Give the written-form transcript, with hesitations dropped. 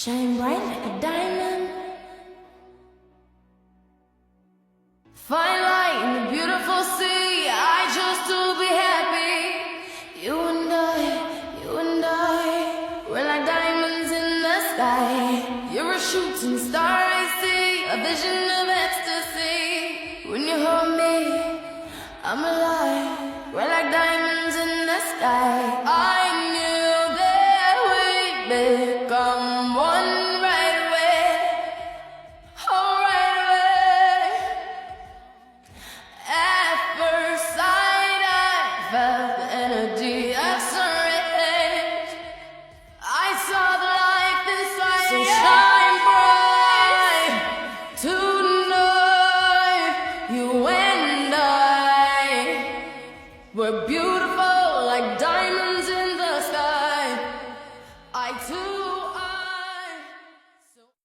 Shine bright like a diamond. Fine light in the beautiful sea. I chose to be happy. You and I, we're like diamonds in the sky. You're a shooting star I see, a vision of ecstasy. When you hold me, I'm alive.